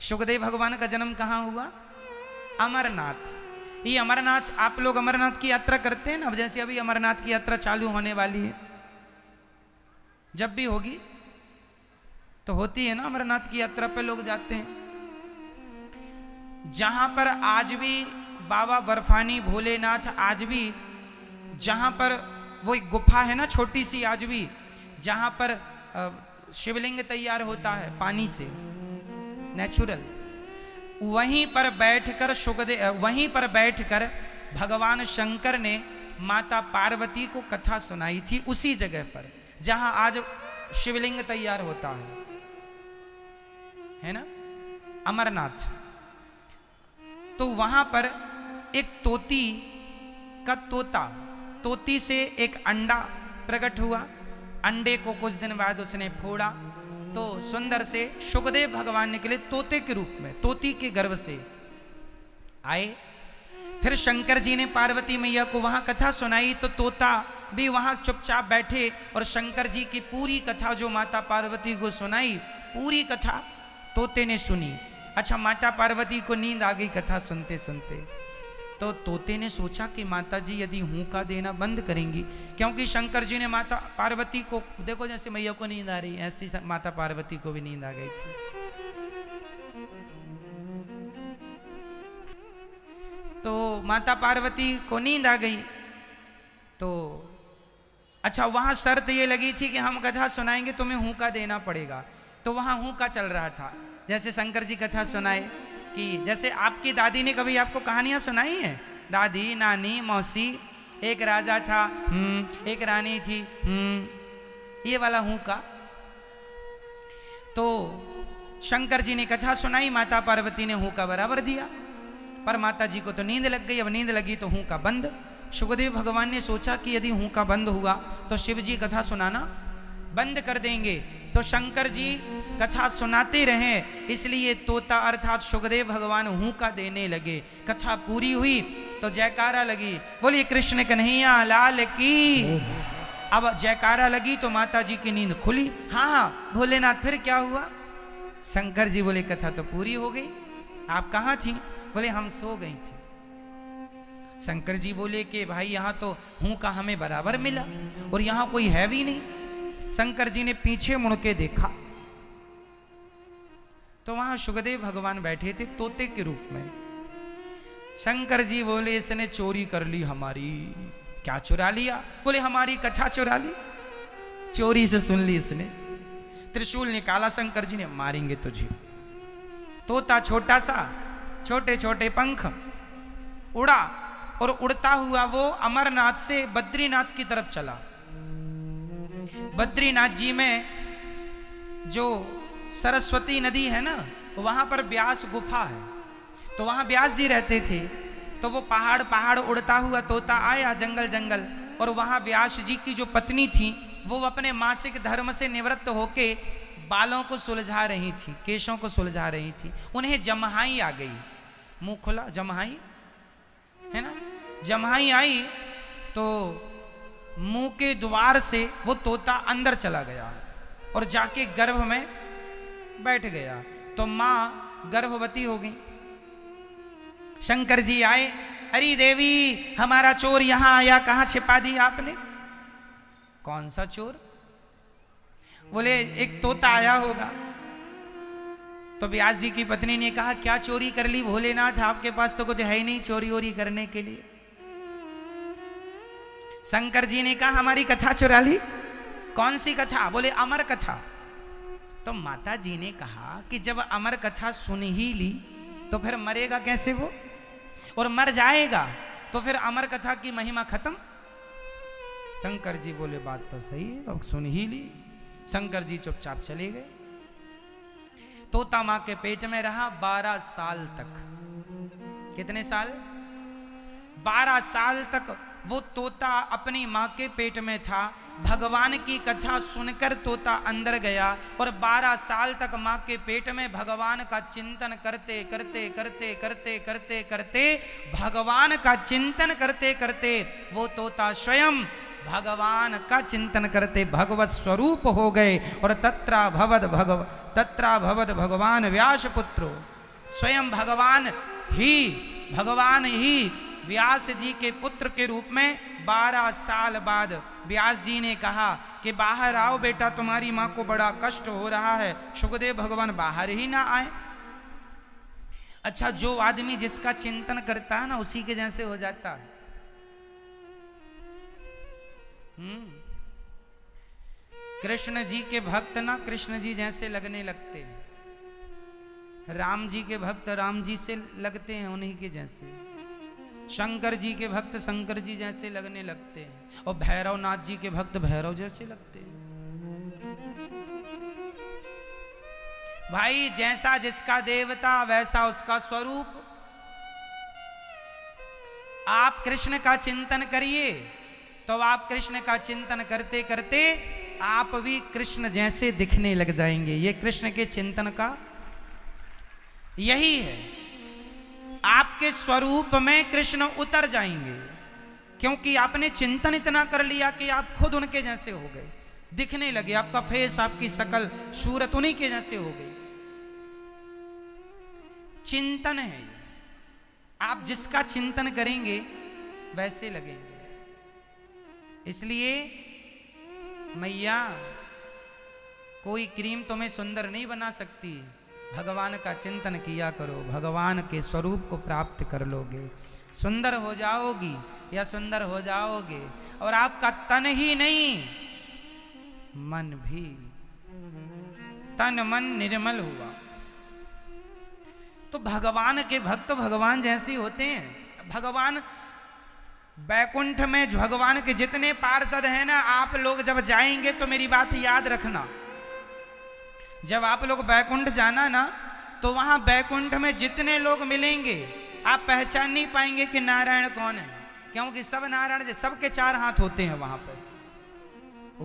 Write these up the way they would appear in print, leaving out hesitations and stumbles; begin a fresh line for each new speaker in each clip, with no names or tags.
सुखदेव भगवान का जन्म कहाँ हुआ? अमरनाथ। ये अमरनाथ, आप लोग अमरनाथ की यात्रा करते हैं ना, अब जैसे अभी अमरनाथ की यात्रा चालू होने वाली है, जब भी होगी तो होती है ना, अमरनाथ की यात्रा पे लोग जाते हैं। जहां पर आज भी बाबा बर्फानी भोलेनाथ, आज भी जहां पर वो एक गुफा है ना छोटी सी, आज भी जहां पर शिवलिंग तैयार होता है पानी से नेचुरल, वहीं पर बैठकर वहीं पर बैठकर भगवान शंकर ने माता पार्वती को कथा सुनाई थी, उसी जगह पर जहां आज शिवलिंग तैयार होता है ना, अमरनाथ। तो वहां पर एक तोती का तोती से एक अंडा प्रकट हुआ। अंडे को कुछ दिन बाद उसने फोड़ा तो सुंदर से सुखदेव भगवान निकले तोते के रूप में, तोती के गर्भ से आए। फिर शंकर जी ने पार्वती मैया को वहां कथा सुनाई तो तोता भी वहां चुपचाप बैठे और शंकर जी की पूरी कथा जो माता पार्वती को सुनाई, पूरी कथा तोते ने सुनी। अच्छा, माता पार्वती को नींद आ गई कथा सुनते सुनते, तो तोते ने सोचा कि माता जी यदि हुंका देना बंद करेंगी, क्योंकि शंकर जी ने माता पार्वती को, देखो जैसे मैया को नींद आ रही है ऐसी माता पार्वती को भी नींद आ गई थी। तो माता पार्वती को नींद आ गई तो अच्छा, वहां शर्त ये लगी थी कि हम कथा सुनाएंगे तुम्हें हुंका देना पड़ेगा। तो वहां हुंका चल रहा था, जैसे शंकर जी कथा सुनाए कि जैसे आपकी दादी ने कभी आपको कहानियां सुनाई हैं, दादी नानी मौसी, एक राजा था, एक रानी थी, ये वाला हुंका। तो शंकर जी ने कथा सुनाई, माता पार्वती ने हुंका बराबर दिया, पर माता जी को तो नींद लग गई। अब नींद लगी तो हुंका बंद। सुखदेव भगवान ने सोचा कि यदि हुंका बंद हुआ तो शिव जी कथा सुनाना बंद कर देंगे, तो शंकर जी कथा सुनाते रहे, इसलिए तोता अर्थात सुखदेव भगवान हुंका देने लगे। कथा पूरी हुई तो जयकारा लगी, बोलिए कृष्ण कन्हैया लाल की। अब जयकारा लगी तो माता जी की नींद खुली। हाँ भोलेनाथ, फिर क्या हुआ? शंकर जी बोले कथा तो पूरी हो गई, आप कहाँ थी? बोले हम सो गई थी। शंकर जी बोले कि भाई यहाँ तो हुंका हमें बराबर मिला और यहाँ कोई है भी नहीं। शंकर जी ने पीछे मुड़ के देखा तो वहां सुखदेव भगवान बैठे थे तोते के रूप में। शंकर जी बोले इसने चोरी कर ली हमारी। क्या चुरा लिया? बोले हमारी कथा चुरा ली, चोरी से सुन ली इसने। त्रिशूल निकाला शंकर जी ने, मारेंगे तुझे। तोता छोटा सा, छोटे छोटे पंख, उड़ा और उड़ता हुआ वो अमरनाथ से बद्रीनाथ की तरफ चला। बद्रीनाथ जी में जो सरस्वती नदी है ना, वहां पर व्यास गुफा है, तो वहां व्यास जी रहते थे। तो वो पहाड़ पहाड़ उड़ता हुआ तोता आया जंगल जंगल, और वहां व्यास जी की जो पत्नी थी वो अपने मासिक धर्म से निवृत्त होके बालों को सुलझा रही थी, केशों को सुलझा रही थी। उन्हें जमहाई आ गई, मुंह खुला, जमहाई है ना, जमहाई आई तो मुंह के द्वार से वो तोता अंदर चला गया और जाके गर्भ में बैठ गया। तो मां गर्भवती हो गई। शंकर जी आए, अरे देवी हमारा चोर यहां आया, कहां छिपा दी आपने? कौन सा चोर? बोले एक तोता आया होगा। तो व्यास जी की पत्नी ने कहा क्या चोरी कर ली भोलेनाथ, आपके पास तो कुछ है ही नहीं चोरी वोरी करने के लिए। शंकर जी ने कहा हमारी कथा चुरा ली। कौन सी कथा? बोले अमर कथा। तो माता जी ने कहा कि जब अमर कथा सुन ही ली तो फिर मरेगा कैसे वो, और मर जाएगा तो फिर अमर कथा की महिमा खत्म। शंकर जी बोले बात तो सही है, अब सुन ही ली। शंकर जी चुपचाप चले गए। तोता मां के पेट में रहा 12 साल तक। कितने साल? 12 साल तक वो तोता अपनी मां के पेट में था। भगवान की कथा सुनकर तोता अंदर गया और 12 साल तक मां के पेट में भगवान का चिंतन करते करते करते करते करते करते भगवान का चिंतन करते करते वो तोता स्वयं भगवान का चिंतन करते भगवत स्वरूप हो गए। और तत्रा भवद भगवान व्यास पुत्रो, स्वयं भगवान ही व्यास जी के पुत्र के रूप में 12 साल बाद व्यास जी ने कहा कि बाहर आओ बेटा, तुम्हारी मां को बड़ा कष्ट हो रहा है। सुखदेव भगवान बाहर ही ना आए। अच्छा, जो आदमी जिसका चिंतन करता है ना, उसी के जैसे हो जाता है। कृष्ण जी के भक्त ना कृष्ण जी जैसे लगने लगते हैं। राम जी के भक्त राम जी से लगते हैं, उन्हीं के जैसे। शंकर जी के भक्त शंकर जी जैसे लगने लगते हैं। और भैरव नाथ जी के भक्त भैरव जैसे लगते हैं। भाई, जैसा जिसका देवता वैसा उसका स्वरूप। आप कृष्ण का चिंतन करिए तो आप कृष्ण का चिंतन करते करते आप भी कृष्ण जैसे दिखने लग जाएंगे। ये कृष्ण के चिंतन का यही है। आपके स्वरूप में कृष्ण उतर जाएंगे, क्योंकि आपने चिंतन इतना कर लिया कि आप खुद उनके जैसे हो गए, दिखने लगे। आपका फेस, आपकी शकल, सूरत उन्हीं के जैसे हो गई। चिंतन है। आप जिसका चिंतन करेंगे वैसे लगेंगे। इसलिए मैया, कोई क्रीम तुम्हें सुंदर नहीं बना सकती। भगवान का चिंतन किया करो, भगवान के स्वरूप को प्राप्त कर लोगे। सुंदर हो जाओगी या सुंदर हो जाओगे। और आपका तन ही नहीं, मन भी, तन मन निर्मल हुआ तो भगवान के भक्त भगवान जैसे होते हैं। भगवान बैकुंठ में भगवान के जितने पार्षद हैं ना, आप लोग जब जाएंगे तो मेरी बात याद रखना। जब आप लोग बैकुंठ जाना ना, तो वहां बैकुंठ में जितने लोग मिलेंगे आप पहचान नहीं पाएंगे कि नारायण कौन है, क्योंकि सब नारायण, सबके 4 हाथ होते हैं वहां पर।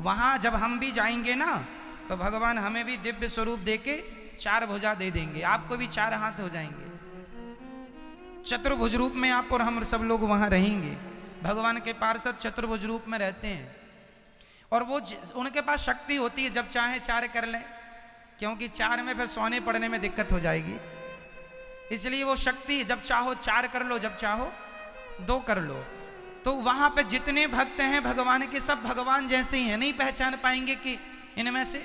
वहां जब हम भी जाएंगे ना, तो भगवान हमें भी दिव्य स्वरूप देके 4 भुजा दे देंगे, आपको भी 4 हाथ हो जाएंगे। चतुर्भुज रूप में आप और हम सब लोग वहां रहेंगे। भगवान के पार्षद चतुर्भुज रूप में रहते हैं। और वो उनके पास शक्ति होती है, जब चाहे 4 कर लें, क्योंकि 4 में फिर सोने पड़ने में दिक्कत हो जाएगी। इसलिए वो शक्ति, जब चाहो 4 कर लो, जब चाहो 2 कर लो। तो वहां पे जितने भक्त हैं भगवान के, सब भगवान जैसे ही हैं। नहीं पहचान पाएंगे कि इनमें से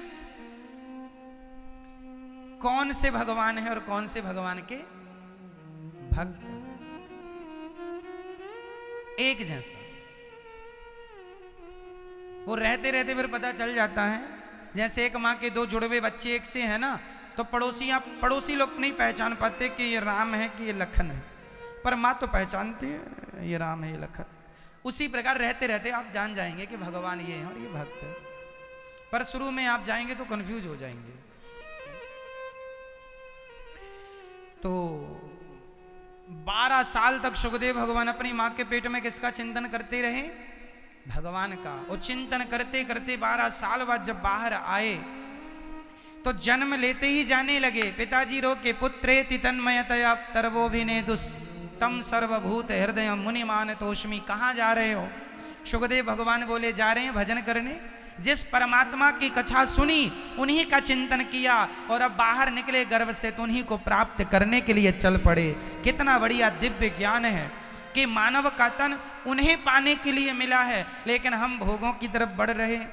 कौन से भगवान है और कौन से भगवान के भक्त। एक जैसा वो रहते रहते फिर पता चल जाता है। जैसे एक माँ के 2 जुड़वे बच्चे एक से है ना, तो पड़ोसी लोग नहीं पहचान पाते कि ये राम है कि ये लखन है, पर माँ तो पहचानती है ये राम है ये लखन। उसी प्रकार रहते रहते आप जान जाएंगे कि भगवान ये है और ये भक्त है। पर शुरू में आप जाएंगे तो कंफ्यूज हो जाएंगे। तो 12 साल तक सुखदेव भगवान अपनी माँ के पेट में किसका चिंतन करते रहे? भगवान का। और चिंतन करते करते 12 साल बाद जब बाहर आए तो जन्म लेते ही जाने लगे। पिताजी रोके, पुत्रेति तन्मयतया तरवोभिनेदुस् तम सर्वभूत हृदय मुनिमान तोष्मी। कहाँ जा रहे हो? सुखदेव भगवान बोले, जा रहे हैं भजन करने। जिस परमात्मा की कथा सुनी उन्हीं का चिंतन किया और अब बाहर निकले गर्भ से तो उन्हीं को प्राप्त करने के लिए चल पड़े। कितना बढ़िया दिव्य ज्ञान है कि मानव का तन उन्हें पाने के लिए मिला है, लेकिन हम भोगों की तरफ बढ़ रहे हैं।